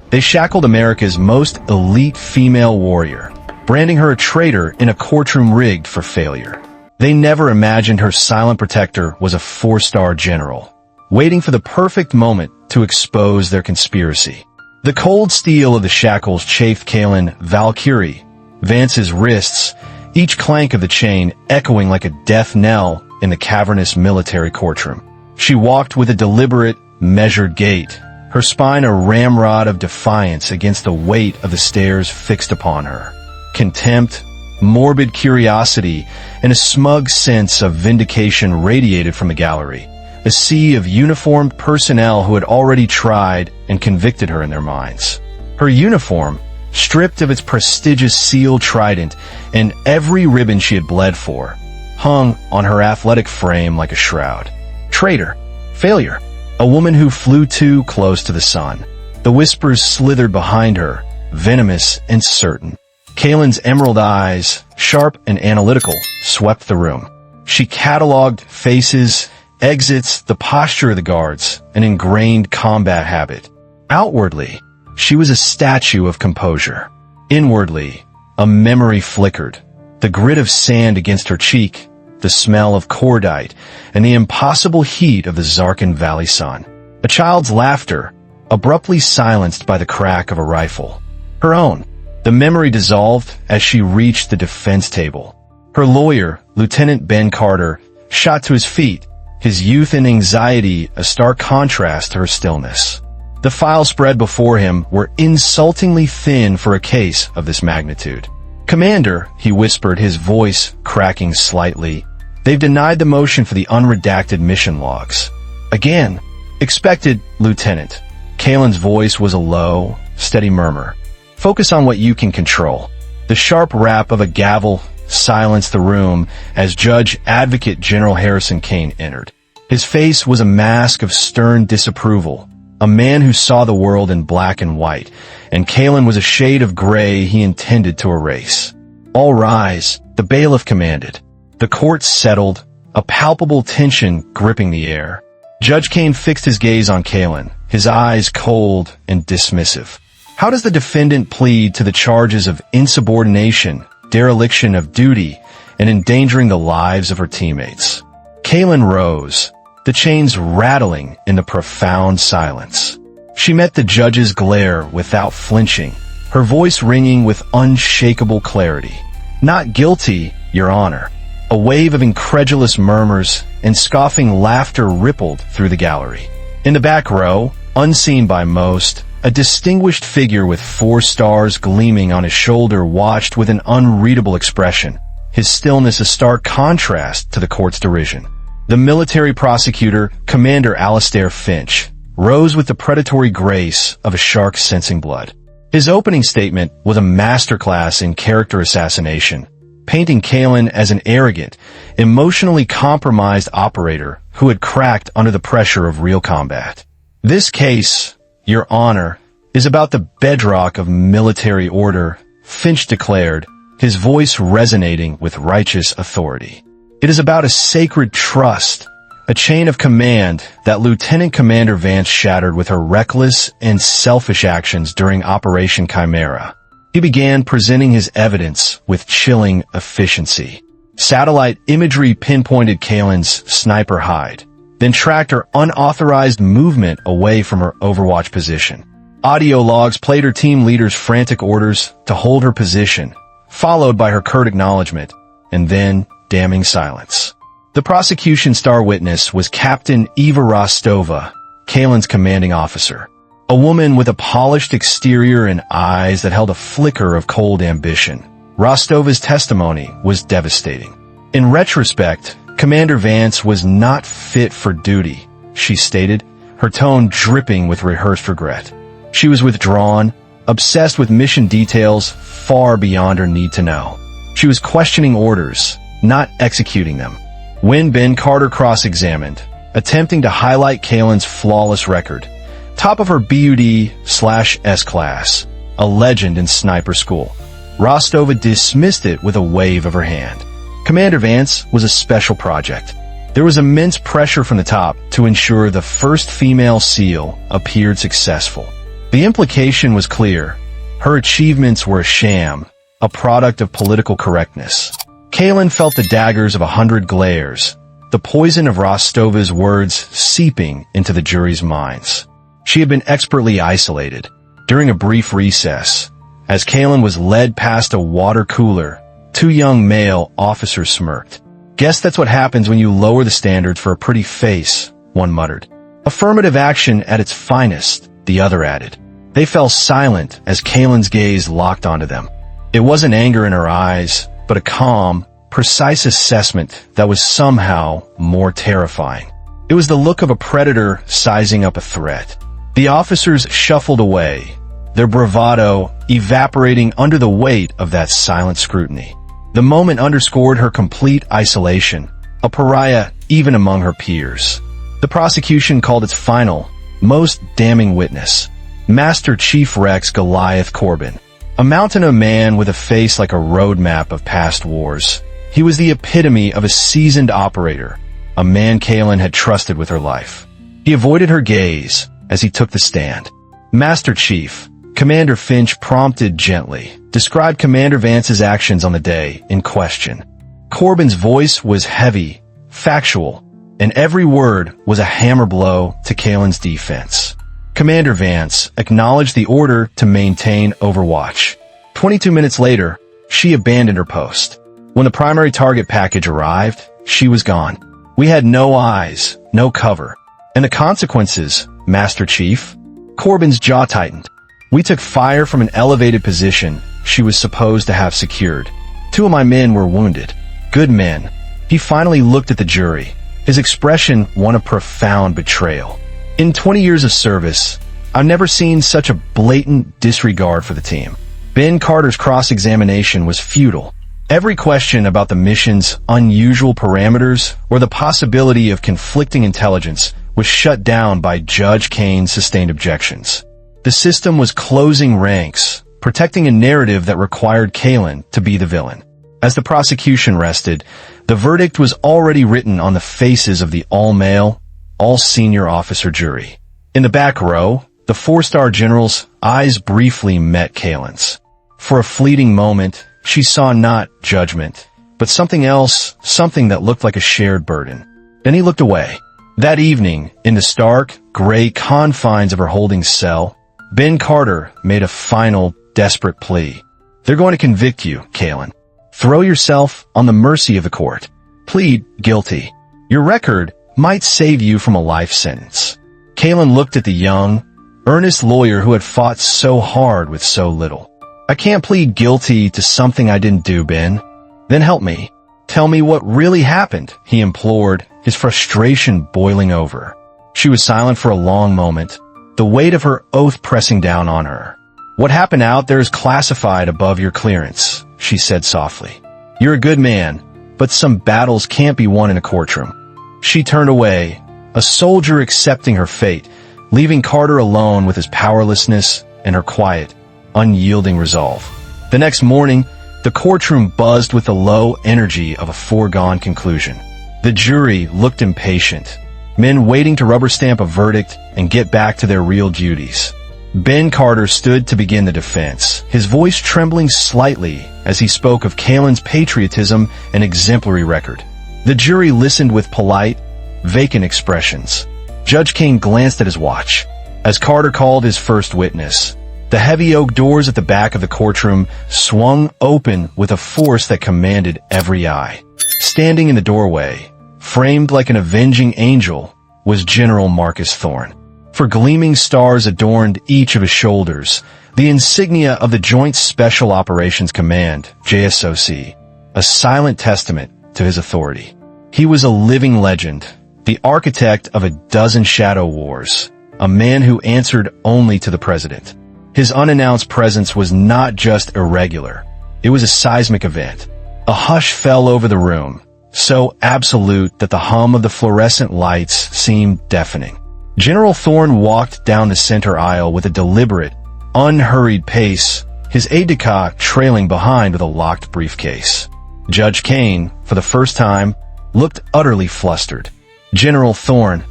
They shackled America's most elite female warrior, branding her a traitor in a courtroom rigged for failure. They never imagined her silent protector was a 4-star general, waiting for the perfect moment to expose their conspiracy. The cold steel of the shackles chafed Kaelen Valkyrie, Vance's wrists, each clank of the chain echoing like a death knell in the cavernous military courtroom. She walked with a deliberate, measured gait, her spine a ramrod of defiance against the weight of the stares fixed upon her. Contempt, morbid curiosity, and a smug sense of vindication radiated from the gallery, a sea of uniformed personnel who had already tried and convicted her in their minds. Her uniform, stripped of its prestigious seal trident and every ribbon she had bled for, hung on her athletic frame like a shroud. Traitor. Failure. A woman who flew too close to the sun. The whispers slithered behind her, venomous and certain. Kaelen's emerald eyes, sharp and analytical, swept the room. She cataloged faces, exits, the posture of the guards, an ingrained combat habit. Outwardly, she was a statue of composure. Inwardly, a memory flickered. The grit of sand against her cheek, the smell of cordite, and the impossible heat of the Zarkan Valley sun. A child's laughter, abruptly silenced by the crack of a rifle. Her own. The memory dissolved as she reached the defense table. Her lawyer, Lieutenant Ben Carter, shot to his feet, his youth and anxiety a stark contrast to her stillness. The files spread before him were insultingly thin for a case of this magnitude. "Commander," he whispered, his voice cracking slightly, "they've denied the motion for the unredacted mission logs." "Again." "Expected, Lieutenant." Kaelen's voice was a low, steady murmur. "Focus on what you can control." The sharp rap of a gavel silenced the room as Judge Advocate General Harrison Kane entered. His face was a mask of stern disapproval, a man who saw the world in black and white, and Kaelen was a shade of gray he intended to erase. "All rise," the bailiff commanded. The court settled, a palpable tension gripping the air. Judge Kane fixed his gaze on Kaelen, his eyes cold and dismissive. "How does the defendant plead to the charges of insubordination, dereliction of duty, and endangering the lives of her teammates?" Kaelen rose, the chains rattling in the profound silence. She met the judge's glare without flinching, her voice ringing with unshakable clarity. "Not guilty, Your Honor." A wave of incredulous murmurs and scoffing laughter rippled through the gallery. In the back row, unseen by most, a distinguished figure with 4 stars gleaming on his shoulder watched with an unreadable expression, his stillness a stark contrast to the court's derision. The military prosecutor, Commander Alistair Finch, rose with the predatory grace of a shark sensing blood. His opening statement was a masterclass in character assassination, painting Kaelen as an arrogant, emotionally compromised operator who had cracked under the pressure of real combat. "This case, Your Honor, is about the bedrock of military order," Finch declared, his voice resonating with righteous authority. "It is about a sacred trust, a chain of command that Lieutenant Commander Vance shattered with her reckless and selfish actions during Operation Chimera." He began presenting his evidence with chilling efficiency. Satellite imagery pinpointed Kaelen's sniper hide, then tracked her unauthorized movement away from her overwatch position. Audio logs played her team leader's frantic orders to hold her position, followed by her curt acknowledgement, and then damning silence. The prosecution star witness was Captain Eva Rostova, Kaelen's commanding officer. A woman with a polished exterior and eyes that held a flicker of cold ambition. Rostova's testimony was devastating. In retrospect, Commander Vance was not fit for duty, she stated, her tone dripping with rehearsed regret. She was withdrawn, obsessed with mission details far beyond her need to know. She was questioning orders, not executing them. When Ben Carter cross-examined, attempting to highlight Kaelen's flawless record, top of her BUD/S class, a legend in sniper school, Rostova dismissed it with a wave of her hand. Commander Vance was a special project. There was immense pressure from the top to ensure the first female SEAL appeared successful. The implication was clear. Her achievements were a sham, a product of political correctness. Kaelen felt the daggers of 100 glares, the poison of Rostova's words seeping into the jury's minds. She had been expertly isolated. During a brief recess, as Kaelen was led past a water cooler, 2 young male officers smirked. "Guess that's what happens when you lower the standards for a pretty face," one muttered. "Affirmative action at its finest," the other added. They fell silent as Kaelen's gaze locked onto them. It wasn't anger in her eyes, but a calm, precise assessment that was somehow more terrifying. It was the look of a predator sizing up a threat. The officers shuffled away, their bravado evaporating under the weight of that silent scrutiny. The moment underscored her complete isolation, a pariah even among her peers. The prosecution called its final, most damning witness, Master Chief Rex Goliath Corbin, a mountain of man with a face like a roadmap of past wars. He was the epitome of a seasoned operator, a man Kaelen had trusted with her life. He avoided her gaze as he took the stand. "Master Chief," Commander Finch prompted gently, described Commander Vance's actions on the day in question. Corbin's voice was heavy, factual, and every word was a hammer blow to Kaelen's defense. Commander Vance acknowledged the order to maintain Overwatch. 22 minutes later, she abandoned her post. When the primary target package arrived, she was gone. "We had no eyes, no cover. And the consequences, Master Chief?" Corbin's jaw tightened. "We took fire from an elevated position she was supposed to have secured. 2 of my men were wounded. Good men." He finally looked at the jury, his expression one of profound betrayal. "In 20 years of service, I've never seen such a blatant disregard for the team." Ben Carter's cross-examination was futile. Every question about the mission's unusual parameters or the possibility of conflicting intelligence was shut down by Judge Kane's sustained objections. The system was closing ranks, protecting a narrative that required Kaelen to be the villain. As the prosecution rested, the verdict was already written on the faces of the all-male, all-senior officer jury. In the back row, the 4-star general's eyes briefly met Kaelen's. For a fleeting moment, she saw not judgment, but something else, something that looked like a shared burden. Then he looked away. That evening, in the stark, gray confines of her holding cell, Ben Carter made a final, desperate plea. "They're going to convict you, Kaelen. Throw yourself on the mercy of the court. Plead guilty. Your record might save you from a life sentence." Kaelen looked at the young, earnest lawyer who had fought so hard with so little. "I can't plead guilty to something I didn't do, Ben." "Then help me. Tell me what really happened," he implored, his frustration boiling over. She was silent for a long moment, the weight of her oath pressing down on her. "What happened out there is classified above your clearance," she said softly. "You're a good man, but some battles can't be won in a courtroom." She turned away, a soldier accepting her fate, leaving Carter alone with his powerlessness and her quiet, unyielding resolve. The next morning, the courtroom buzzed with the low energy of a foregone conclusion. The jury looked impatient, men waiting to rubber stamp a verdict and get back to their real duties. Ben Carter stood to begin the defense, his voice trembling slightly as he spoke of Kaelen's patriotism and exemplary record. The jury listened with polite, vacant expressions. Judge Kane glanced at his watch. As Carter called his first witness, the heavy oak doors at the back of the courtroom swung open with a force that commanded every eye. Standing in the doorway, framed like an avenging angel, was General Marcus Thorne. For gleaming stars adorned each of his shoulders, the insignia of the Joint Special Operations Command, JSOC, a silent testament to his authority. He was a living legend, the architect of a dozen shadow wars, a man who answered only to the president. His unannounced presence was not just irregular, it was a seismic event. A hush fell over the room, so absolute that the hum of the fluorescent lights seemed deafening. General Thorne walked down the center aisle with a deliberate, unhurried pace, his aide-de-camp trailing behind with a locked briefcase. Judge Kane, for the first time, looked utterly flustered. "General Thorne,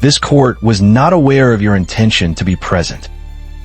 this court was not aware of your intention to be present."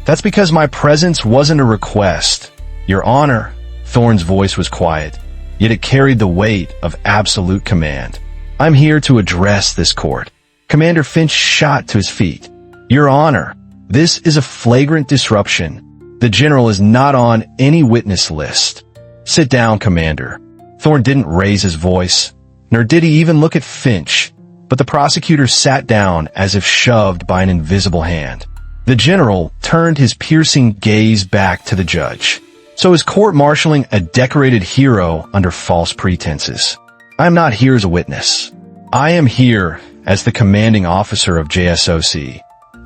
That's because my presence wasn't a request. Your Honor, Thorne's voice was quiet, yet it carried the weight of absolute command. I'm here to address this court. Commander Finch shot to his feet. Your Honor, this is a flagrant disruption. The general is not on any witness list. Sit down, Commander. Thorne didn't raise his voice, nor did he even look at Finch, but the prosecutor sat down as if shoved by an invisible hand. The general turned his piercing gaze back to the judge. So is court-martialing a decorated hero under false pretenses? I am not here as a witness. I am here as the commanding officer of JSOC,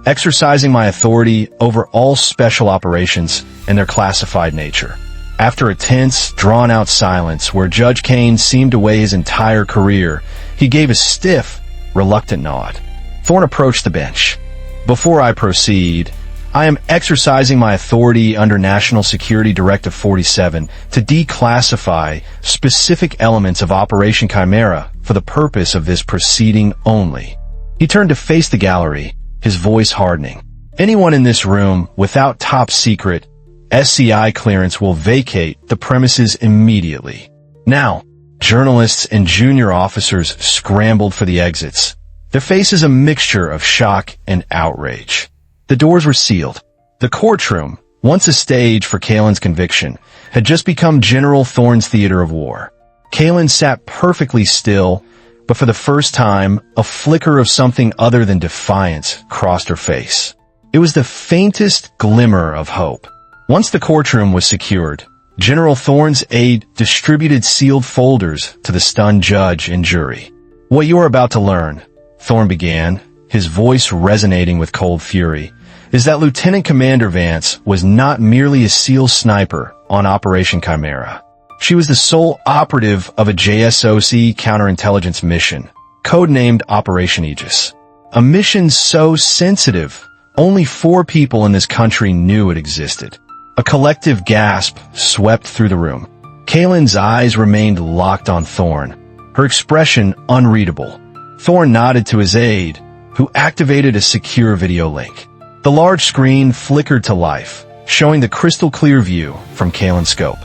exercising my authority over all special operations and their classified nature. After a tense, drawn-out silence where Judge Kaelen seemed to weigh his entire career, he gave a stiff, reluctant nod. Thorne approached the bench. Before I proceed, I am exercising my authority under National Security Directive 47 to declassify specific elements of Operation Chimera for the purpose of this proceeding only. He turned to face the gallery, his voice hardening. Anyone in this room without top-secret SCI clearance will vacate the premises immediately. Now, journalists and junior officers scrambled for the exits, their faces a mixture of shock and outrage. The doors were sealed. The courtroom, once a stage for Kaelen's conviction, had just become General Thorne's theater of war. Kaelen sat perfectly still, but for the first time, a flicker of something other than defiance crossed her face. It was the faintest glimmer of hope. Once the courtroom was secured, General Thorne's aide distributed sealed folders to the stunned judge and jury. What you are about to learn, Thorne began, his voice resonating with cold fury, is that Lieutenant Commander Vance was not merely a SEAL sniper on Operation Chimera. She was the sole operative of a JSOC counterintelligence mission, codenamed Operation Aegis. A mission so sensitive, only 4 people in this country knew it existed. A collective gasp swept through the room. Kaelen's eyes remained locked on Thorne, her expression unreadable. Thorne nodded to his aide, who activated a secure video link. The large screen flickered to life, showing the crystal-clear view from Kaelen's scope.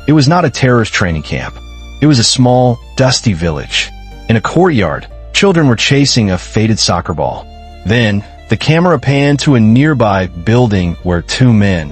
It was not a terrorist training camp. It was a small, dusty village. In a courtyard, children were chasing a faded soccer ball. Then, the camera panned to a nearby building where 2 men,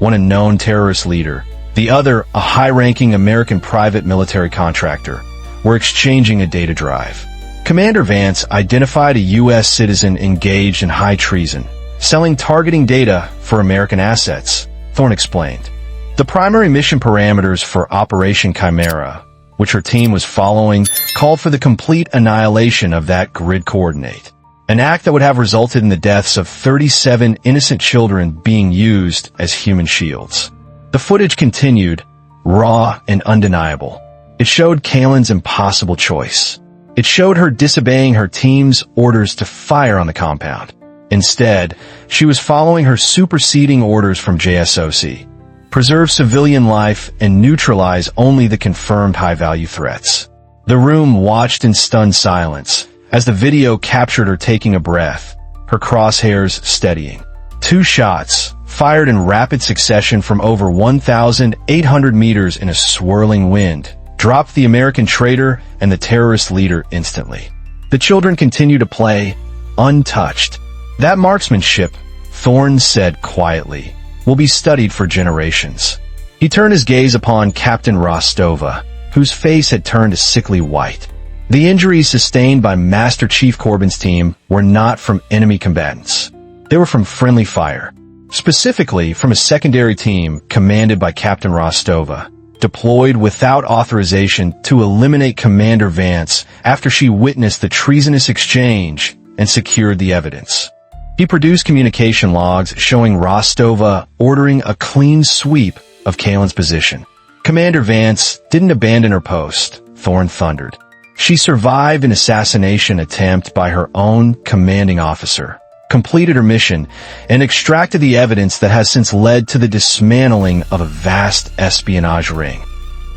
one a known terrorist leader, the other a high-ranking American private military contractor, were exchanging a data drive. Commander Vance identified a U.S. citizen engaged in high treason, selling targeting data for American assets, Thorne explained. The primary mission parameters for Operation Chimera, which her team was following, called for the complete annihilation of that grid coordinate, an act that would have resulted in the deaths of 37 innocent children being used as human shields. The footage continued, raw and undeniable. It showed Kaelen's impossible choice. It showed her disobeying her team's orders to fire on the compound. Instead, she was following her superseding orders from JSOC. Preserve civilian life and neutralize only the confirmed high-value threats. The room watched in stunned silence as the video captured her taking a breath, her crosshairs steadying. 2 shots, fired in rapid succession from over 1,800 meters in a swirling wind, dropped the American traitor and the terrorist leader instantly. The children continued to play, untouched. That marksmanship, Thorne said quietly, will be studied for generations. He turned his gaze upon Captain Rostova, whose face had turned a sickly white. The injuries sustained by Master Chief Corbin's team were not from enemy combatants. They were from friendly fire, specifically from a secondary team commanded by Captain Rostova, deployed without authorization to eliminate Commander Vance after she witnessed the treasonous exchange and secured the evidence. He produced communication logs showing Rostova ordering a clean sweep of Kaelen's position. Commander Vance didn't abandon her post, Thorne thundered. She survived an assassination attempt by her own commanding officer, completed her mission, and extracted the evidence that has since led to the dismantling of a vast espionage ring.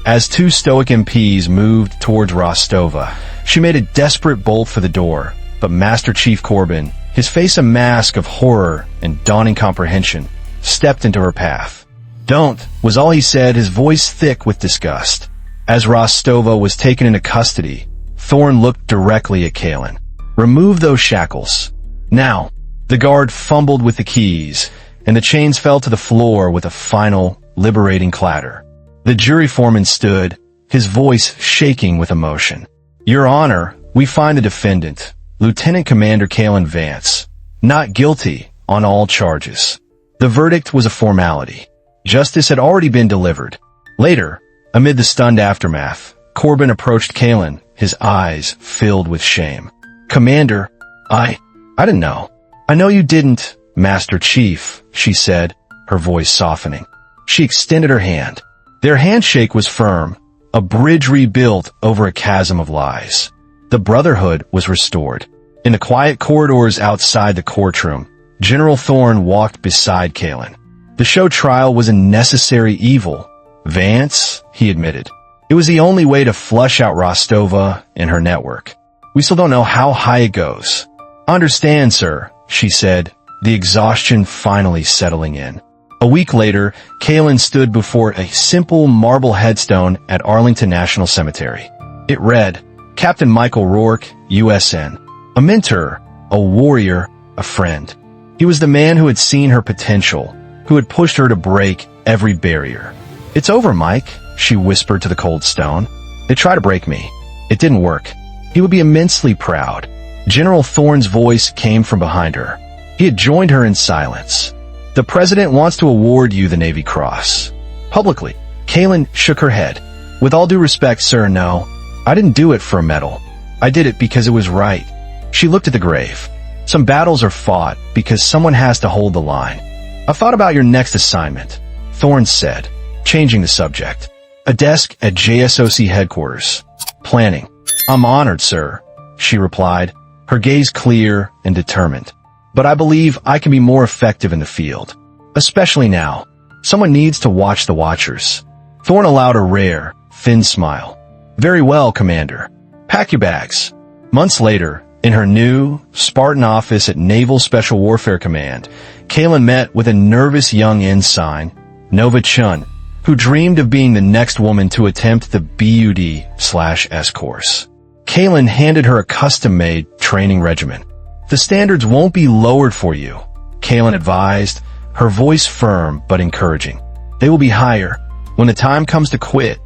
As 2 stoic MPs moved towards Rostova, she made a desperate bolt for the door, but Master Chief Corbin, his face a mask of horror and dawning comprehension, stepped into her path. "Don't," was all he said, his voice thick with disgust. As Rostova was taken into custody, Thorn looked directly at Kaelen. "Remove those shackles. Now." The guard fumbled with the keys, and the chains fell to the floor with a final, liberating clatter. The jury foreman stood, his voice shaking with emotion. "Your Honor, we find the defendant, Lieutenant Commander Kaelen Vance, not guilty on all charges." The verdict was a formality. Justice had already been delivered. Later, amid the stunned aftermath, Corbin approached Kaelen, his eyes filled with shame. "Commander, I didn't know." "I know you didn't, Master Chief," she said, her voice softening. She extended her hand. Their handshake was firm, a bridge rebuilt over a chasm of lies. The brotherhood was restored. In the quiet corridors outside the courtroom, General Thorn walked beside Kaelen. The show trial was a necessary evil. "Vance," he admitted. "It was the only way to flush out Rostova and her network. We still don't know how high it goes." "Understand, sir," she said, the exhaustion finally settling in. A week later, Kaelen stood before a simple marble headstone at Arlington National Cemetery. It read, "Captain Michael Rourke, USN. A mentor, a warrior, a friend." He was the man who had seen her potential, who had pushed her to break every barrier. "It's over, Mike," she whispered to the cold stone. "They tried to break me. It didn't work. He would be immensely proud." General Thorn's voice came from behind her. He had joined her in silence. "The President wants to award you the Navy Cross. Publicly." Kaelen shook her head. "With all due respect, sir, no. I didn't do it for a medal. I did it because it was right." She looked at the grave. "Some battles are fought because someone has to hold the line. I've thought about your next assignment," Thorn said, changing the subject. "A desk at JSOC headquarters. Planning." "I'm honored, sir," she replied, her gaze clear and determined. "But I believe I can be more effective in the field. Especially now. Someone needs to watch the watchers." Thorn allowed a rare, thin smile. "Very well, Commander. Pack your bags." Months later, in her new, Spartan office at Naval Special Warfare Command, Kaelen met with a nervous young ensign, Nova Chun, who dreamed of being the next woman to attempt the BUD/S course. Kaelen handed her a custom-made training regimen. "The standards won't be lowered for you," Kaelen advised, her voice firm but encouraging. "They will be higher when the time comes to quit,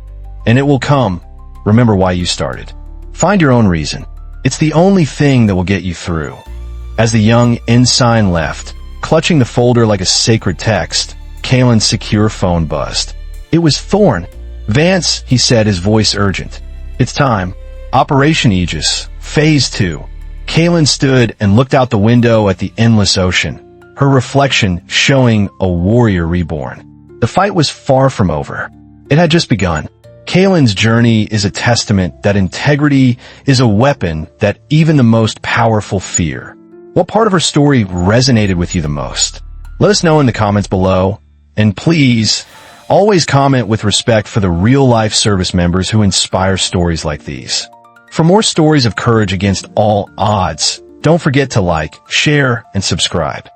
and it will come. Remember why you started. Find your own reason. It's the only thing that will get you through." As the young ensign left, clutching the folder like a sacred text, Kaelen's secure phone buzzed. It was Thorn. "Vance," he said, his voice urgent. "It's time. Operation Aegis, Phase 2. Kaelen stood and looked out the window at the endless ocean, her reflection showing a warrior reborn. The fight was far from over. It had just begun. Kaelen's journey is a testament that integrity is a weapon that even the most powerful fear. What part of her story resonated with you the most? Let us know in the comments below. And please, always comment with respect for the real-life service members who inspire stories like these. For more stories of courage against all odds, don't forget to like, share, and subscribe.